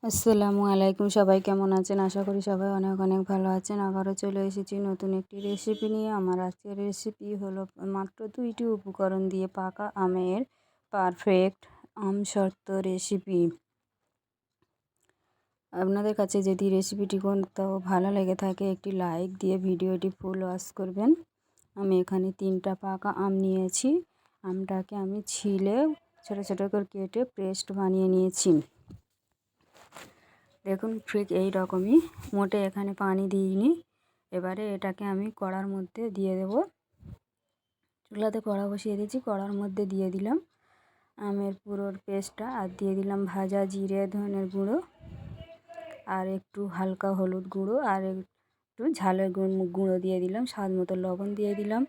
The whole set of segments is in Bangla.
আসসালামু আলাইকুম, সবাই কেমন আছেন? আশা করি সবাই অনেক অনেক ভালো আছেন। আবারও চলে এসেছি নতুন একটি রেসিপি নিয়ে। আমার আজকের রেসিপি হলো মাত্র 2টি উপকরণ দিয়ে পাকা আমের পারফেক্ট আমসত্ত্ব রেসিপি। আপনাদের কাছে যদি রেসিপিটি কোথাও ভালো লেগে থাকে একটি লাইক দিয়ে ভিডিওটি ফুল ওয়াচ করবেন। আমি এখানে 3টা পাকা আম নিয়েছি। আমটাকে আমি ছিলে ছোটো ছোটো করে কেটে পেস্ট বানিয়ে নিয়েছি। দেখুন ঠিক এই রকমই, মোটে এখানে পানি দিইনি। এবারে এটাকে আমি কড়ার মধ্যে দিয়ে দেব। চুলাতে কড়া বসিয়ে দিয়েছি, কড়ার মধ্যে দিয়ে দিলাম আমের পুরোর পেস্টটা, আর দিয়ে দিলাম ভাজা জিরে ধনের গুঁড়ো, আর একটু হালকা হলুদ গুঁড়ো, আর একটু ঝালের গুঁড়ো দিয়ে দিলাম, স্বাদ মতো লবণ দিয়ে দিলাম।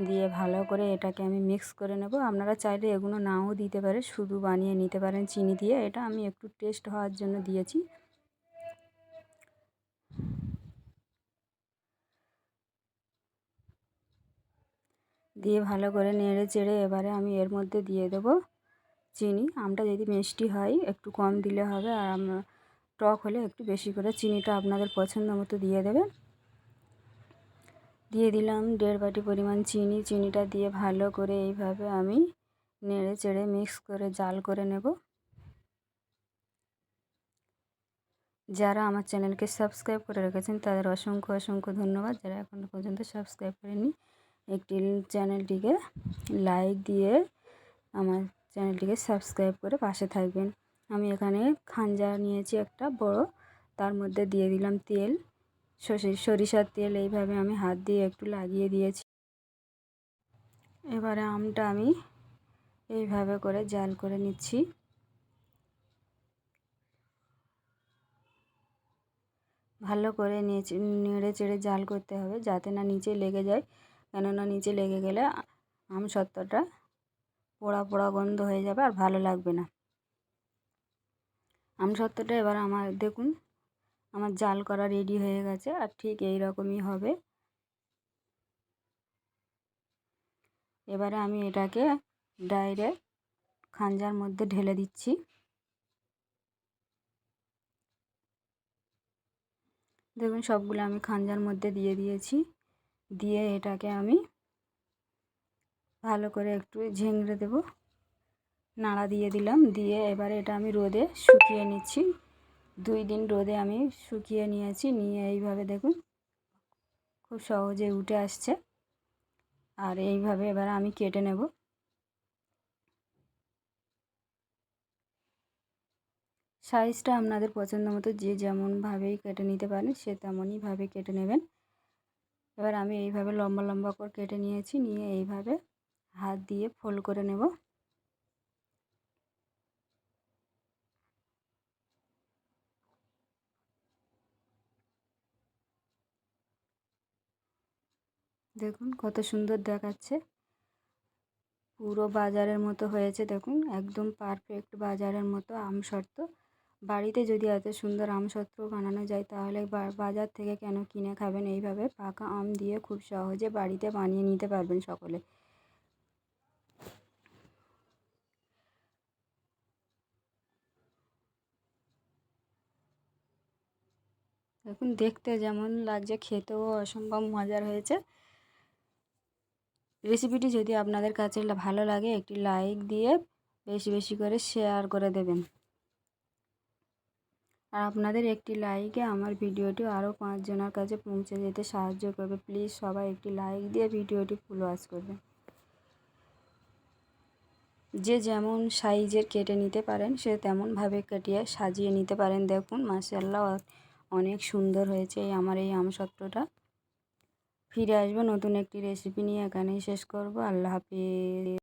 দিয়ে ভালো করে এটাকে আমি মিক্স করে নেব। আপনারা চাইলে এগুলো নাও দিতে পারে, শুধু বানিয়ে নিতে পারেন চিনি দিয়ে। এটা আমি একটু টেস্ট হওয়ার জন্য দিয়েছি। দিয়ে ভালো করে নেড়ে চেড়ে এবারে আমি এর মধ্যে দিয়ে দেব চিনি। আমটা যদি মিষ্টি হয় একটু কম দিলে হবে, আর টক হলে একটু বেশি করে চিনিটা আপনাদের পছন্দ মতো দিয়ে দেবেন। দিয়ে দিলাম 1.5 বাটি পরিমাণ চিনি। চিনিটা দিয়ে ভালো করে এইভাবে আমি নেড়ে চেড়ে মিক্স করে জাল করে নেব। যারা আমার চ্যানেলকে সাবস্ক্রাইব করে রেখেছেন তাদের অসংখ্য অসংখ্য ধন্যবাদ। যারা এখনও পর্যন্ত সাবস্ক্রাইব করেনি একটি চ্যানেলটিকে লাইক দিয়ে আমার চ্যানেলটিকে সাবস্ক্রাইব করে পাশে থাকবেন। আমি এখানে খাঞ্জা নিয়েছি একটা বড়, তার মধ্যে দিয়ে দিলাম তেল, সরিষার তেল। এইভাবে আমি হাত দিয়ে একটু লাগিয়ে দিয়েছি। এবারে আমটা আমি এইভাবে করে জাল করে নিচ্ছি। ভালো করে নেড়ে চেড়ে জাল করতে হবে যাতে না নিচে লেগে যায়, কেননা নিচে লেগে গেলে আমসত্ত্বটা পোড়া পোড়া গন্ধ হয়ে যাবে আর ভালো লাগবে না। আমসত্ত্বটা এবার আমার দেখুন আমার জাল করা রেডি হয়ে গেছে, আর ঠিক এই রকমই হবে। এবারে আমি এটাকে ডাইরেক্ট খাঞ্জার মধ্যে ঢেলে দিচ্ছি। দেখুন সবগুলো আমি খাঞ্জার মধ্যে দিয়ে দিয়েছি। দিয়ে এটাকে আমি ভালো করে একটু ঝেংড়ে দেব, নাড়া দিয়ে দিলাম। দিয়ে এবারে এটা আমি রোদে শুকিয়ে নিচ্ছি। 2 দিন রোদে আমি শুকিয়ে নিয়েছি। নিয়ে এইভাবে দেখুন খুব সহজে উঠে আসছে। আর এইভাবে এবার আমি কেটে নেব। সাইজটা আপনাদের পছন্দ মতো যে যেমনভাবেই কেটে নিতে পারেন সে তেমনইভাবে কেটে নেবেন। এবার আমি এইভাবে লম্বা লম্বা করে কেটে নিয়েছি। নিয়ে এইভাবে হাত দিয়ে ফোল্ড করে নেব। দেখুন কত সুন্দর দেখাচ্ছে, পুরো বাজারের মতো হয়েছে। দেখুন একদম পারফেক্ট বাজারের মতো আমসত্ত্ব। বাড়িতে যদি এত সুন্দর আমসত্ত্ব বানানো যায় তাহলে বাজার থেকে কেন কিনে খাবেন? এইভাবে পাকা আম দিয়ে খুব সহজে বাড়িতে বানিয়ে নিতে পারবেন সকলে। দেখুন দেখতে যেমন লাগছে খেতেও অসম্ভব মজার হয়েছে। রেসিপিটি যদি আপনাদের কাছে ভালো লাগে একটি লাইক দিয়ে বেশি বেশি করে শেয়ার করে দেবেন। আর আপনাদের একটি লাইকে আমার ভিডিওটি আরও 5 জনের কাছে পৌঁছে যেতে সাহায্য করবে। প্লিজ সবাই একটি লাইক দিয়ে ভিডিওটি ফুল ওয়াচ করবেন। যে যেমন সাইজের কেটে নিতে পারেন সে তেমনভাবে কেটে সাজিয়ে নিতে পারেন। দেখুন মাশাআল্লাহ অনেক সুন্দর হয়েছে আমার এই আমসত্ত্বটা। ফিরে আসবো নতুন একটি রেসিপি নিয়ে, এখানেই শেষ করব। আল্লাহ হাফেজ।